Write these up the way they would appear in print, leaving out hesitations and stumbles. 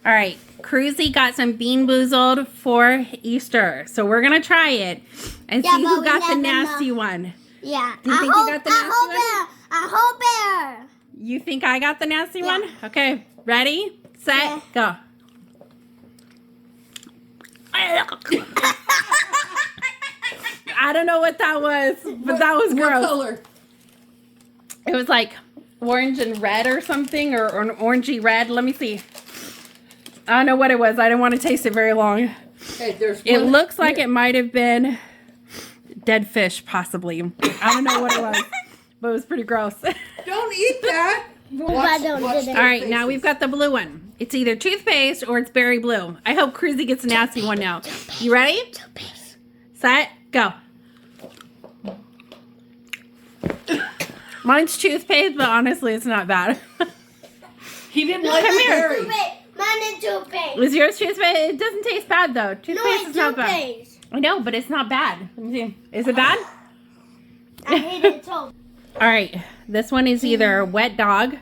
All right, Cruzy got some Bean Boozled for Easter. So we're going to try it and see who got the nasty one. Yeah. Do you think you got the nasty one? I hope bear. You think I got the nasty one? Okay, ready, set, go. I don't know what that was, but that was gross. What color? It was like orange and red or something, or an orangey red. Let me see. I don't know what it was. I didn't want to taste it very long. Hey, there's It one looks like here. it might have been dead fish, possibly. I don't know what it was, but it was pretty gross. Don't eat that. I don't do that. All right, now we've got the blue one. It's either toothpaste or it's berry blue. I hope Cruzy gets a nasty one now. You ready? Set, go. Mine's toothpaste, but honestly, it's not bad. He didn't like Come the here. berry. Mine is toothpaste. Was yours toothpaste? It doesn't taste bad, though. Toothpaste is not bad. toothpaste. I know, but it's not bad. Let me see. Is it bad? I hate it so. All right. This one is either wet dog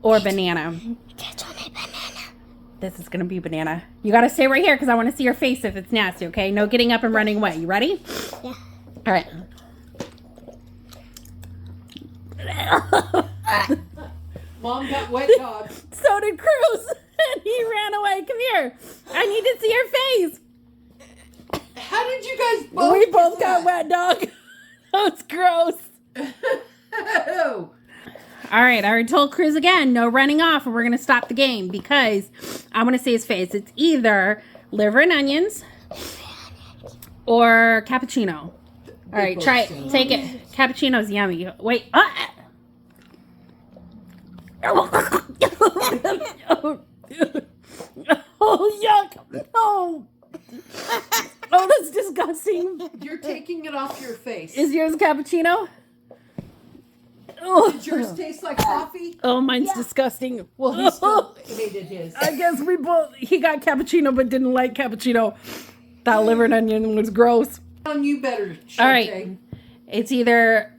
or banana. That's only banana. This is going to be banana. You got to stay right here because I want to see your face if it's nasty, okay? No getting up and running away. You ready? Yeah. All right. Mom got wet dog. So did Cruz. And he ran away. Come here. I need to see your face. How did you guys both? We both got wet dog. That was gross. Oh. All right, I already told Cruz again, no running off, and we're going to stop the game because I want to see his face. It's either liver and onions or cappuccino. All right, try it. Take it. Cappuccino's yummy. Wait. Oh, yuck. Oh. Oh, that's disgusting. You're taking it off your face. Is yours cappuccino? Oh. Did yours taste like coffee? Oh, mine's disgusting. Well, he still hated his. I guess he got cappuccino but didn't like cappuccino. That liver and onion was gross. You better. All right. It's either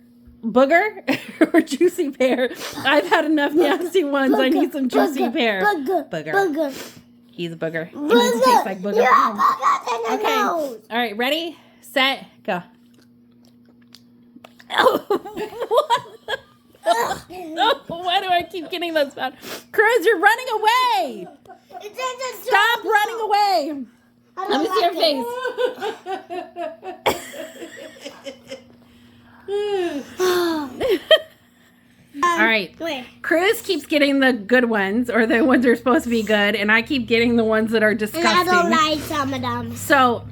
booger or juicy pear. I've had enough nasty ones. I need some juicy pear. Booger. He's a booger. He needs to taste like booger. Yeah, booger in the Okay. nose. All right. Ready, set, go. What? Oh, why do I keep getting those bad? Cruz, you're running away. It tastes Stop running away. Let me see your face. All right. Wait. Cruz keeps getting the good ones, or the ones that are supposed to be good, and I keep getting the ones that are disgusting. And I don't like some of them. So,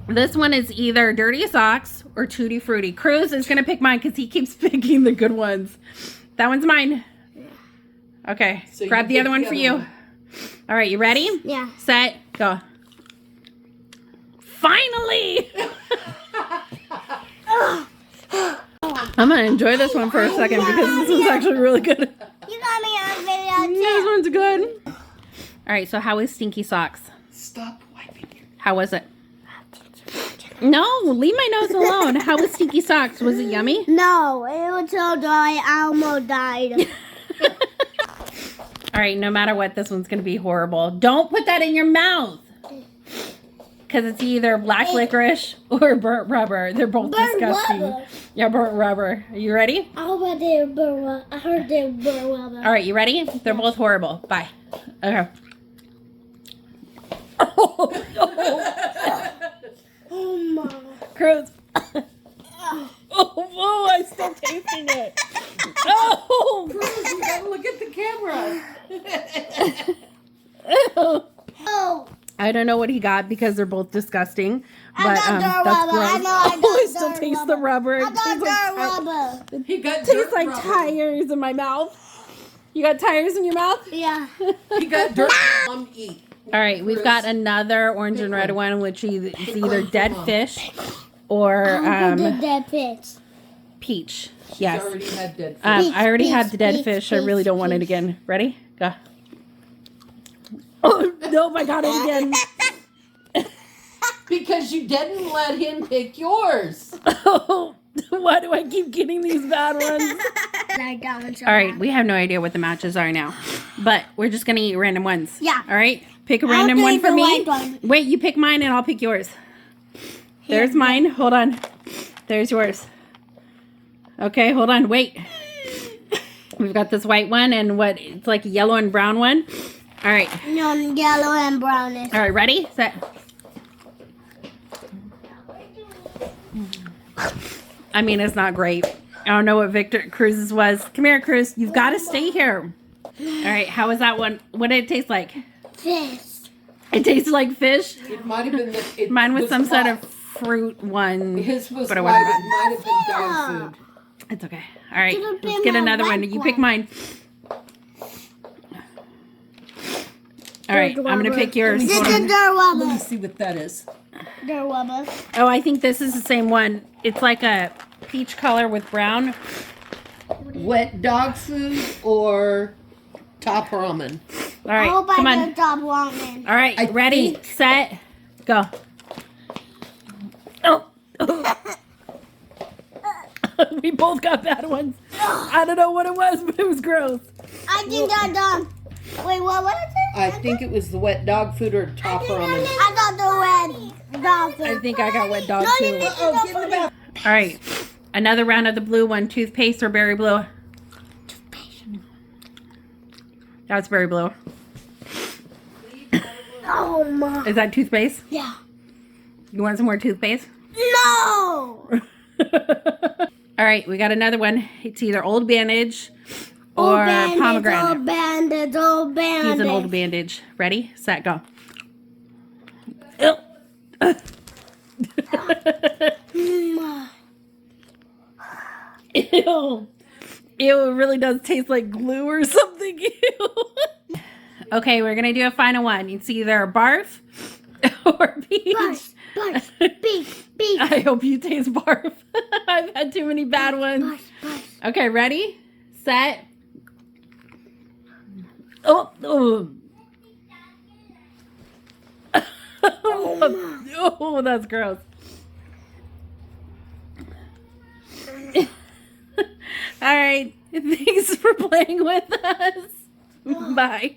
this one is either Dirty Socks or Tutti Frutti. Cruz is going to pick mine because he keeps picking the good ones. That one's mine. Okay. So grab the you other pick one the for other you. one. All right. You ready? Yeah. Set. Go. Finally! I'm going to enjoy this one for a second because this one's actually really good. You got me on video This too. one's good. All right. So, how was Stinky Socks? Stop wiping your. How was it? No, leave my nose alone. How was Stinky Socks? Was it yummy? No, it was so dry. I almost died. All right, no matter what, this one's going to be horrible. Don't put that in your mouth. Because it's either black licorice or burnt rubber. They're both Burnt disgusting. rubber? Yeah, burnt rubber. Are you ready? I heard they were All right, you ready? They're both horrible. Bye. Okay. Oh my. Cruz. Oh, I'm still tasting it. Oh. Cruz, you gotta look at the camera. Oh. I don't know what he got because they're both disgusting. I But got dirt that's rubber. gross. I know I got I still dirt taste the rubber. I It got tastes dirt like, rubber. He got tastes dirt like rubber. tires in my mouth. You got tires in your mouth? Yeah. He got dirt. Mom, eat. All right, we've got another orange and red one, which is either dead fish or I did that pitch. peach. She Yes. already had dead fish. I already had the dead Peach, fish. I really don't want it peach. again. Ready? Go. Oh, nope, I got it again. Because you didn't let him pick yours. Oh, why do I keep getting these bad ones? All right, we have no idea what the matches are now. but we're just gonna eat random ones. Yeah. All right. Pick a random one take for the me. white one. Wait, you pick mine and I'll pick yours. There's mine. Hold on. There's yours. Okay, hold on. Wait. We've got this white one and what? It's like a yellow and brown one. All right. No, yellow and brownish. All right. Ready? Set. I mean, it's not great. I don't know what Victor Cruz's was. Come here, Cruz. You've got to stay here. All right. How was that one? What did it taste like? Fish. It tasted like fish. It might have been the. Mine was some sort white. of fruit one. His was but it white. wasn't. It might have been dog food. It's okay. All right. Could've Let's been get my another one. white You pick one. mine. All right. I'm going to pick yours. This Hold is on. their Let me rubber. see what that is. Their rubber. Oh, I think this is the same one. It's like a peach color with brown. Wet dog food or top ramen? All right. I hope Come I on. get top ramen. All right. I Ready, think- set, go. Oh. We both got bad ones. I don't know what it was, but it was gross. I think I'm done. Wait, what was it? I think it was the wet dog food or top ramen. I got the red dog food. I think I got wet dog No, you too. didn't. Oh, get in the bath. All right. Another round of the blue one. Toothpaste or berry blue? That's berry blue. Oh my. Is that toothpaste? Yeah. You want some more toothpaste? No. All right, we got another one. It's either Old Bandage or pomegranate. Old bandage, old bandage. He's an old bandage. Ready, set, go. Ew. Ew. Ew, it really does taste like glue or something. Ew. Okay, we're going to do a final one. It's either barf or peach. Barf, barf, beef. I hope you taste barf. I've had too many bad ones. Barf, barf. Okay, ready, set. Oh, oh. Oh, that's gross. All right. Thanks for playing with us. Bye.